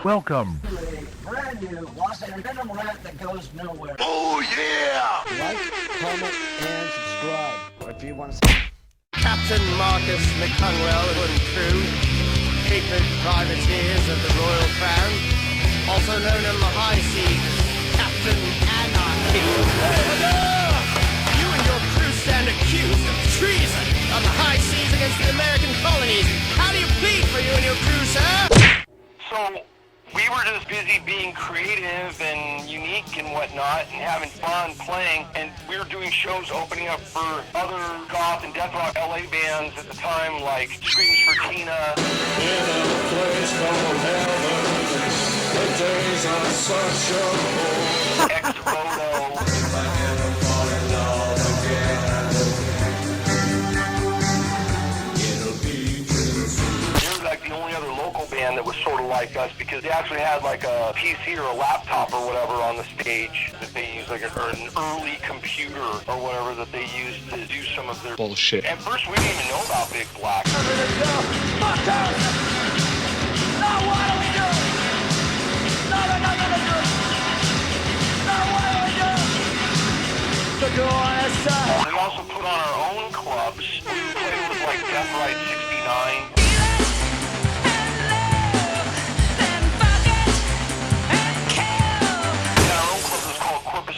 Welcome. Brand new Los Angeles rat that goes nowhere. Oh yeah! Like, comment, and subscribe. Or if you want to... Captain Marcus McCunwell and crew, capered privateers of the Royal Crown, also known on the high seas, Captain Anarchy. You and your crew stand accused of treason on the high seas against the American colonies. How do you plead for you and your crew, sir? So, we were just busy being creative and unique and whatnot and having fun playing, and we were doing shows opening up for other goth and death rock LA bands at the time, like Screams for Tina. In a place called heaven, the days are such a bore. Ex-Photo. If I ever fall in love again, it'll be too soon. They were like the only other local band that was sort of like us, because they actually had like a PC or a laptop or whatever on the stage that they used, like or an early computer or whatever that they used to do some of their bullshit. At first we didn't even know about Big Black. We also put on our own clubs. We played with like Death Ride 69.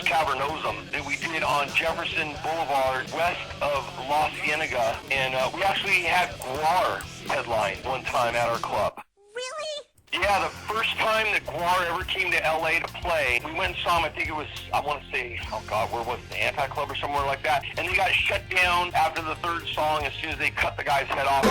Cavernosum that we did on Jefferson Boulevard west of La Cienega, and we actually had Gwar headline one time at our club. Really? Yeah, the first time that Gwar ever came to LA to play, we went and saw him. I think it was, I want to say, oh God, where was it, the Anti-Club or somewhere like that, and they got shut down after the third song as soon as they cut the guy's head off.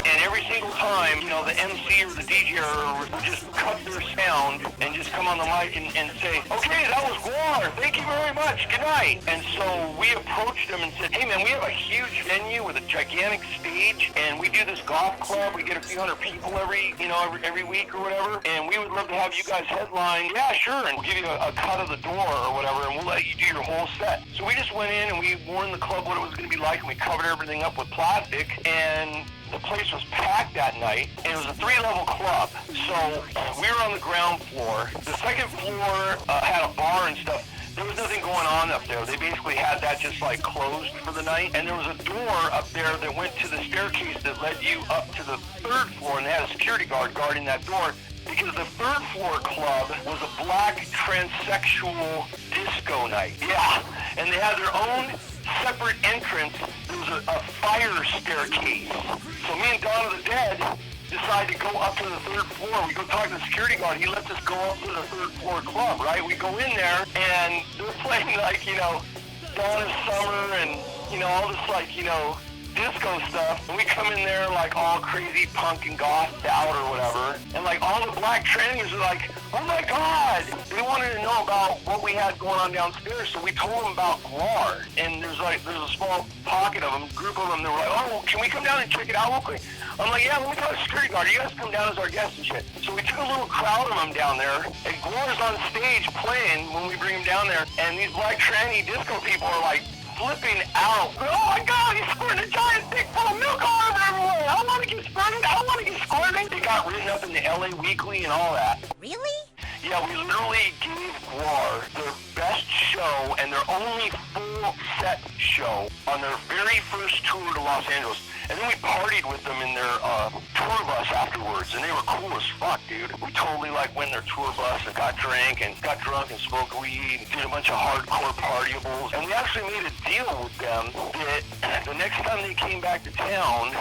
And every single time, you know, the MC or the DJ would just cut their sound and just come on the mic and say, okay, that was Gwar, thank you very much, good night. And so we approached them and said, hey man, we have a huge venue with a gigantic stage, and we do this Goth Club, we get a few hundred people every week or whatever, and we would love to have you guys headline. Yeah, sure, and we'll give you a cut of the door or whatever, and we'll let you do your whole set. So we just went in and we warned the club what it was going to be like, and we covered everything up with plastic, and the place was packed that night, and it was a 3-level club. So we were on the ground floor. The second floor had a bar and stuff. There was nothing going on up there. They basically had that just like closed for the night. And there was a door up there that went to the staircase that led you up to the 3rd floor, and they had a security guard guarding that door. Because the 3rd floor club was a black transsexual disco night. Yeah, and they had their own separate entrance. There was a fire staircase. So me and Dawn of the Dead decided to go up to the 3rd floor. We go talk to the security guard. He lets us go up to the 3rd floor club, right? We go in there, and they're playing like, you know, Dawn of Summer and, you know, all this like, you know, disco stuff, and we come in there like all crazy punk and gothed out or whatever, and like all the black trannies are like, oh my God, they wanted to know about what we had going on downstairs, so we told them about Gwar, and there's a small pocket of them, group of them, that were like, oh, can we come down and check it out real quick? I'm like, yeah, let me tell the security guard, you guys come down as our guests and shit. So we took a little crowd of them down there, and Gwar's on stage playing when we bring him down there, and these black tranny disco people are like, flipping out. Oh my God, he's squirting a giant dick full of milk all over everywhere. I want to get squirted. I want to get squirted. They got written up in the LA Weekly and all that. Really? Yeah, we literally gave Gwar their best show and their only full set show on their very first tour to Los Angeles. And then we partied with them in their tour bus afterwards, and they were cool as fuck, dude. We totally like went in their tour bus and got drunk and smoked weed and did a bunch of hardcore partyables. And we actually made a deal with them that the next time they came back to town,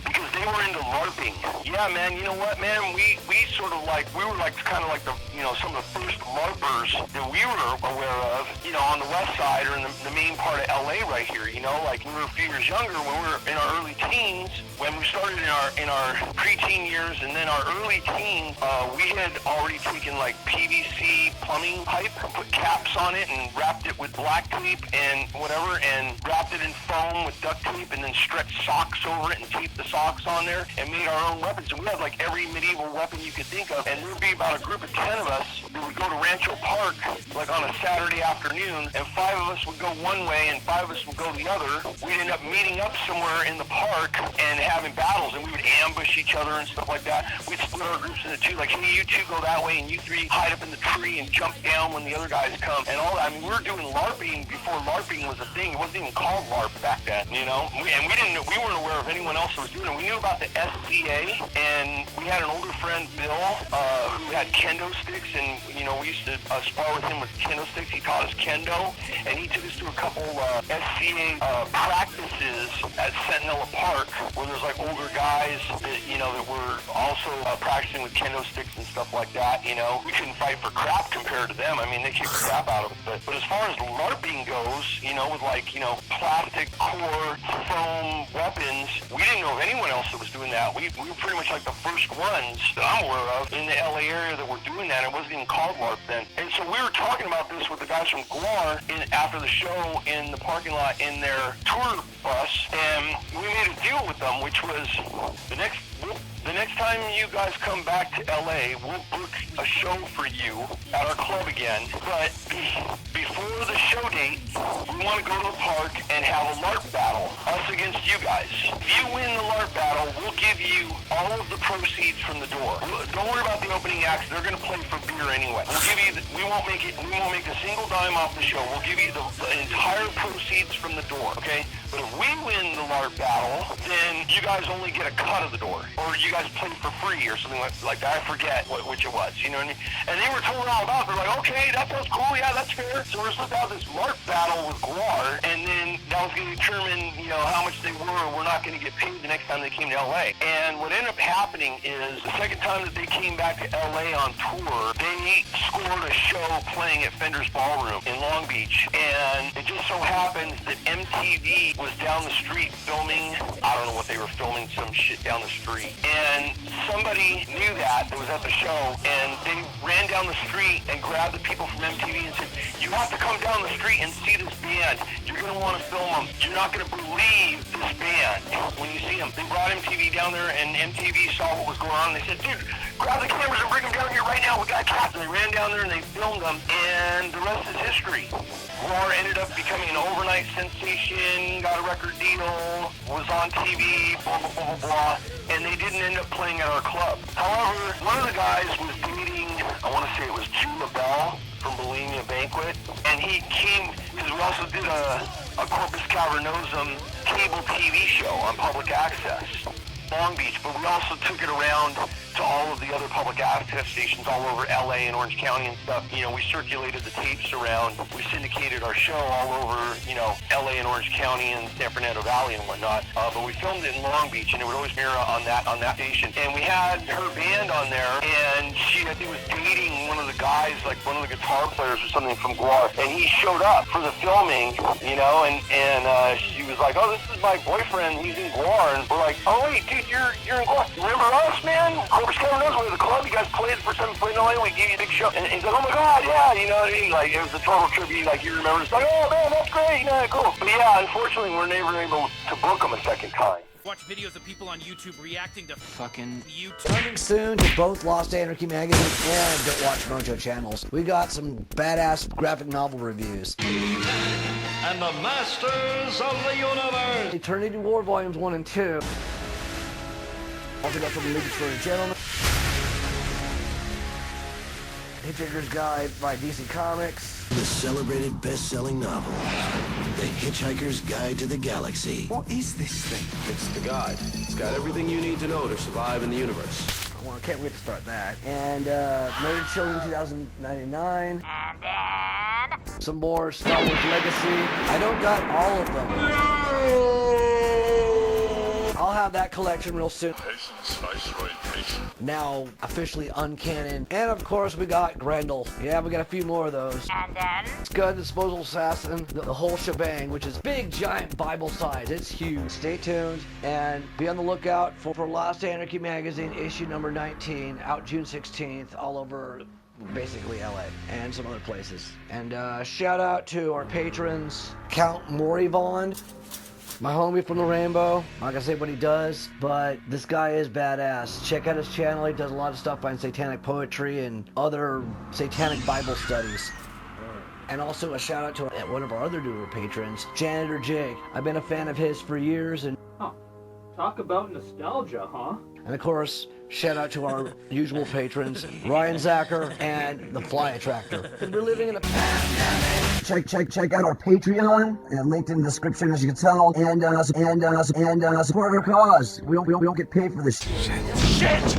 because they were into LARPing. Yeah, man, you know what, man? We sort of like, we were like kind of like the, you know, some of the first LARPers that we were aware of, you know, on the west side or in the main part of LA right here, you know, like we were a few years younger when we were in our early teens, when we started in our preteen years and then our early teens, we had already taken like PVC plumbing pipe, put caps on it and wrapped it with black tape and whatever, and wrapped it in foam with duct tape and then stretched socks over it and taped the socks on there and made our own weapons. And we had like every medieval weapon you could think of, and there would be about a group of 10 of us that would go to Rancho Park like on a Saturday afternoon, and 5 of us would go one way and 5 of us would go the other. We'd end up meeting up somewhere in the park and having battles, and we would ambush each other and stuff like that. We'd split our groups into two, like, hey, you two go that way and you three hide up in the tree and jump down when the other guys come and all that. I mean, we were doing LARPing before LARPing was a thing. It wasn't even called LARP back then, you know? We weren't aware of anyone else that was doing it. We knew about the SCA, and we had an older friend, Bill, who had kendo sticks, and, you know, we used to spar with him with kendo sticks. He taught us kendo, and he took us to a couple SCA practices at Sentinella Park, where there's like older guys that, you know, that were also practicing with kendo sticks and stuff like that, you know. We couldn't fight for crap compared to them. I mean, they kicked the crap out of us. But as far as LARPing goes, you know, with like, you know, plastic core, foam weapons, we didn't know of anyone else that was doing that. We were pretty much like the first ones that I'm aware of in the LA area that were doing that. It wasn't even called LARP then. And so we were talking about this with the guys from Gwar after the show in the parking lot in their tour bus, and we made a deal with them, which was the next time you guys come back to LA, we'll book a show for you at our club again. But before the show date, we want to go to the park and have a LARP battle, us against you guys. If you win the LARP battle, we'll give you all of the proceeds from the door. Don't worry about the opening acts; they're going to play for beer anyway. We'll give you. We won't make a single dime off the show. We'll give you the entire proceeds from the door. Okay? But if we win the LARP battle, then you guys only get a cut of the door, or you guys play for free or something like that. I forget which it was, you know what I mean? And they were told all about it. They're like, okay, that sounds cool, yeah, that's fair. So we're supposed to have this LARP battle with Gwar, and then that was going to determine, you know, how much they were or were not going to get paid the next time they came to LA. And what ended up happening is the second time that they came back to LA on tour, they scored a show playing at Fender's Ballroom in Long Beach, and it just so happens that MTV was down the street filming, I don't know what they were filming, some shit down the street. And somebody knew that was at the show, and they ran down the street and grabbed the people from MTV and said, you have to come down the street and see this band. You're going to want to film them. You're not going to believe this band when you see them. They brought MTV down there, and MTV saw what was going on, and they said, dude, grab the cameras and bring them down here right now. We got cats. And they ran down there and they filmed them, and the rest is history. Gwar ended up becoming an overnight sensation, got a record deal, was on TV, blah, blah, blah, blah, blah, and they didn't end up playing at our club. However, one of the guys was dating, I want to say it was Jude LaBelle from Bulimia Banquet, and he came, because we also did a Corpus Cavernosum cable TV show on public access, Long Beach, but we also took it around to all of the other public access stations all over LA and Orange County and stuff. You know, we circulated the tapes around. We syndicated our show all over, you know, LA and Orange County and San Fernando Valley and whatnot. But we filmed it in Long Beach, and it would always mirror on that station. And we had her band on there, and she, I think, was dating one of the guys, like one of the guitar players or something from Gwar. And he showed up for the filming, you know, and she was like, oh, this is my boyfriend. He's in Gwar. And we're like, oh, wait, dude, you're in Gwar. Remember us, man? Corpus Cavernosum, we were the club. You guys played for 7 in LA. We gave you a big show. And he's like, oh my God, yeah, you know what I mean? Like, it was a total tribute. Like, you remember, it's like, oh man, that's great, yeah, cool. But yeah, unfortunately, we're never able to book them a second time. Watch videos of people on YouTube reacting to fucking YouTube. Coming soon to both Lost Anarchy magazine and Don't Watch Mojo channels. We got some badass graphic novel reviews. And the Masters of the Universe. Eternity War Volumes 1 and 2. Also got some League of Gentlemen. Hitchhiker's Guide by DC Comics. The celebrated best-selling novel, The Hitchhiker's Guide to the Galaxy. What is this thing? It's the guide. It's got everything you need to know to survive in the universe. Well, I can't wait to start that. And Murdered Children 2099. And then... Some more Star Wars Legacy. I don't got all of them. I'll have that collection real soon. Patience, Viceroy, patience. Now officially uncanon. And of course we got Grendel. Yeah, we got a few more of those. And then... Scud, Disposal Assassin, the whole shebang, which is big, giant Bible size. It's huge. Stay tuned and be on the lookout for Lost Anarchy magazine issue number 19, out June 16th, all over basically LA and some other places. And shout out to our patrons, Count Morivond, my homie from the Rainbow. I'm not gonna say what he does, but this guy is badass. Check out his channel. He does a lot of stuff on satanic poetry and other satanic Bible studies. And also a shout out to one of our other newer patrons, Janitor Jake. I've been a fan of his for years, and Talk about nostalgia, huh? And of course, shout out to our usual patrons, Ryan Zacher and the Fly Attractor. Because we're living in a pandemic. Check out our Patreon, and linked in the description as you can tell, and support our cause. We don't get paid for this shit.